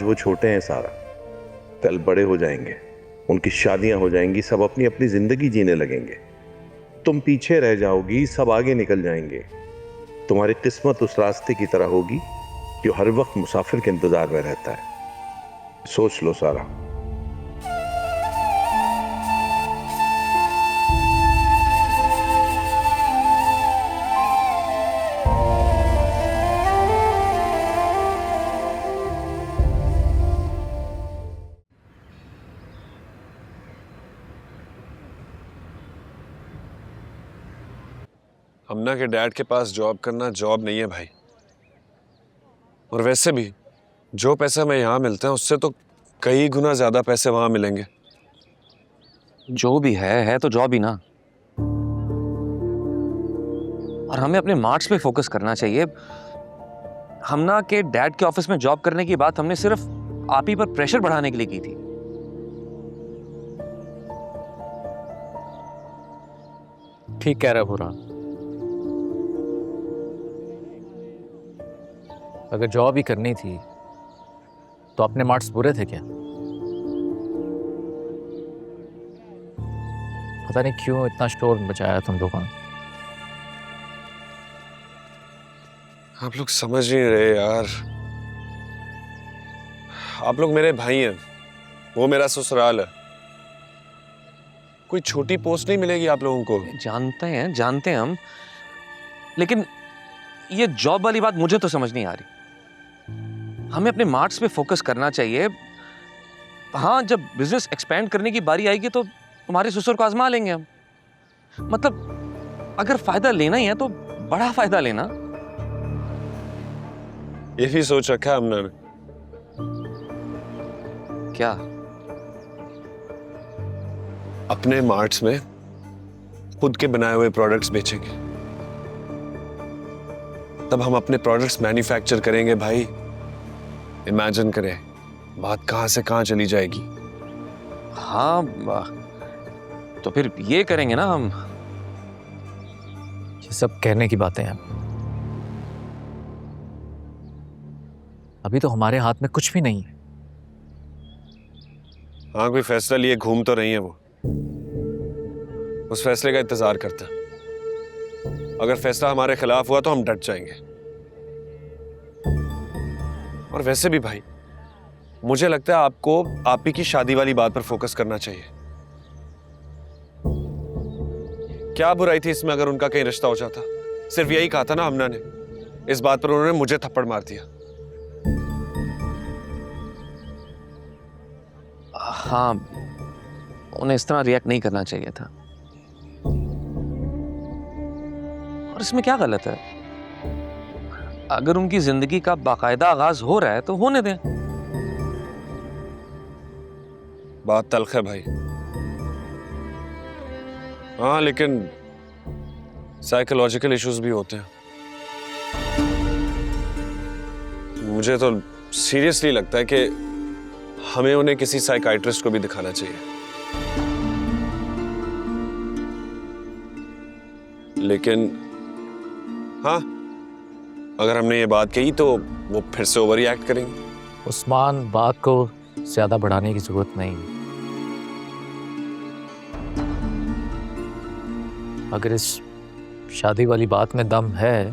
आज वो छोटे हैं सारा, कल बड़े हो जाएंगे, उनकी शादियां हो जाएंगी, सब अपनी अपनी जिंदगी जीने लगेंगे। तुम पीछे रह जाओगी, सब आगे निकल जाएंगे। तुम्हारी किस्मत उस रास्ते की तरह होगी जो हर वक्त मुसाफिर के इंतजार में रहता है। सोच लो सारा। हमना के डैड के पास जॉब करना जॉब नहीं है भाई। और वैसे भी जो पैसा मैं यहाँ मिलता है उससे तो कई गुना ज्यादा पैसे वहां मिलेंगे। जो भी है तो जॉब ही ना। और हमें अपने मार्क्स पे फोकस करना चाहिए। हमना के डैड के ऑफिस में जॉब करने की बात हमने सिर्फ आप ही पर प्रेशर बढ़ाने के लिए की थी। ठीक कह रहा बुरा। अगर जॉब ही करनी थी तो अपने मार्क्स बुरे थे क्या? पता नहीं क्यों इतना शोर मचाया तुम लोगों ने। आप लोग समझ नहीं रहे यार। आप लोग मेरे भाई हैं, वो मेरा ससुराल है। कोई छोटी पोस्ट नहीं मिलेगी आप लोगों को। जानते हैं हम, लेकिन ये जॉब वाली बात मुझे तो समझ नहीं आ रही। हमें अपने मार्क्स पे फोकस करना चाहिए। हाँ, जब बिजनेस एक्सपेंड करने की बारी आएगी तो तुम्हारे ससुर को आजमा लेंगे हम। मतलब अगर फायदा लेना ही है तो बड़ा फायदा लेना। ये भी सोच रखा है हमने। क्या? अपने मार्ट्स में खुद के बनाए हुए प्रोडक्ट्स बेचेंगे। तब हम अपने प्रोडक्ट्स मैन्युफैक्चर करेंगे भाई। इमेजिन करें बात कहां से कहां चली जाएगी। हाँ, तो फिर ये करेंगे ना हम। ये सब कहने की बातें हैं। अभी तो हमारे हाथ में कुछ भी नहीं है। हाँ, कोई फैसला लिए घूम तो रही है वो। उस फैसले का इंतजार करता। अगर फैसला हमारे खिलाफ हुआ तो हम डट जाएंगे। और वैसे भी भाई मुझे लगता है आपको आप ही की शादी वाली बात पर फोकस करना चाहिए। क्या बुराई थी इसमें अगर उनका कहीं रिश्ता हो जाता? सिर्फ यही कहा था ना हमना ने। इस बात पर उन्होंने मुझे थप्पड़ मार दिया। हाँ, उन्हें इस तरह रिएक्ट नहीं करना चाहिए था। और इसमें क्या गलत है? अगर उनकी जिंदगी का बाकायदा आगाज हो रहा है तो होने दें। बात तल्ख है भाई। हाँ, लेकिन साइकोलॉजिकल इश्यूज भी होते हैं। मुझे तो सीरियसली लगता है कि हमें उन्हें किसी साइकाइट्रिस्ट को भी दिखाना चाहिए। लेकिन हाँ, अगर हमने ये बात कही तो वो फिर से ओवर रिएक्ट करेंगे। उस्मान, बात को ज्यादा बढ़ाने की जरूरत नहीं। अगर इस शादी वाली बात में दम है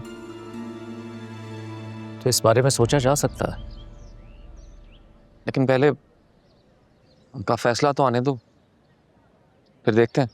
तो इस बारे में सोचा जा सकता है। लेकिन पहले उनका फैसला तो आने दो, फिर देखते हैं।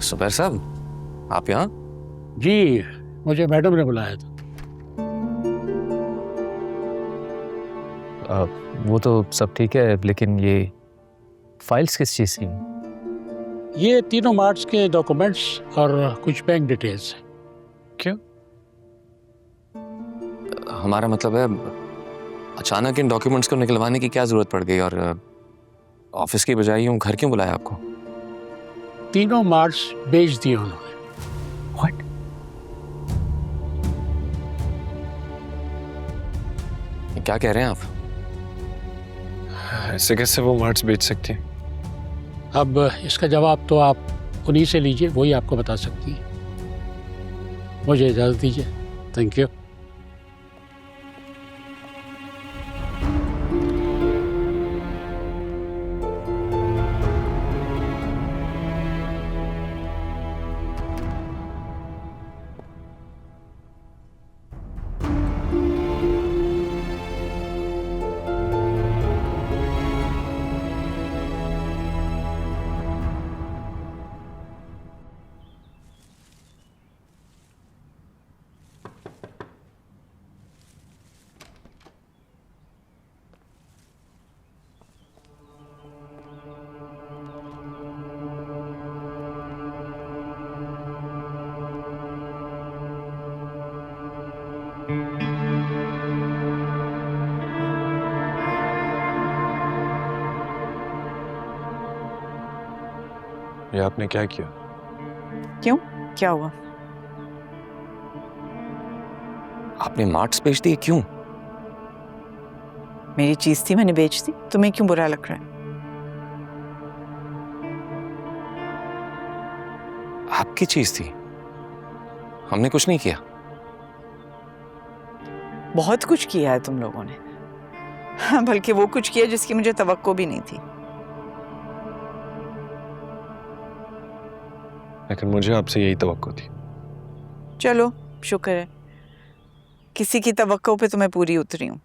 सुबैर साहब, आप यहाँ? जी, मुझे मैडम ने बुलाया था। वो तो सब ठीक है, लेकिन ये फाइल्स किस चीज़ की? ये तीनों मार्ट्स के डॉक्यूमेंट्स और कुछ बैंक डिटेल्स हैं। क्यों? हमारा मतलब है, अचानक इन डॉक्यूमेंट्स को निकलवाने की क्या जरूरत पड़ गई, और ऑफिस की बजाय यूं घर क्यों बुलाया आपको? तीनों मार्ट्स बेच दिए उन्होंने। What? ये क्या कह रहे हैं आप? ऐसे कैसे वो मार्ट्स बेच सकती है? अब इसका जवाब तो आप उन्हीं से लीजिए, वही आपको बता सकती है। मुझे इजाज़त दीजिए। Thank you. ये आपने क्या किया? क्यों? क्या हुआ? आपने मार्ट्स बेच दिए, क्यों? मेरी चीज थी, मैंने बेच दी। तुम्हें क्यों बुरा लग रहा है? आपकी चीज थी, हमने कुछ नहीं किया। बहुत कुछ किया है तुम लोगों ने। हाँ, बल्कि वो कुछ किया जिसकी मुझे तवक्को भी नहीं थी। लेकिन मुझे आपसे यही तवक्को थी। चलो, शुक्र है किसी की तवक्को पे तुम्हें पूरी उतरी हूं।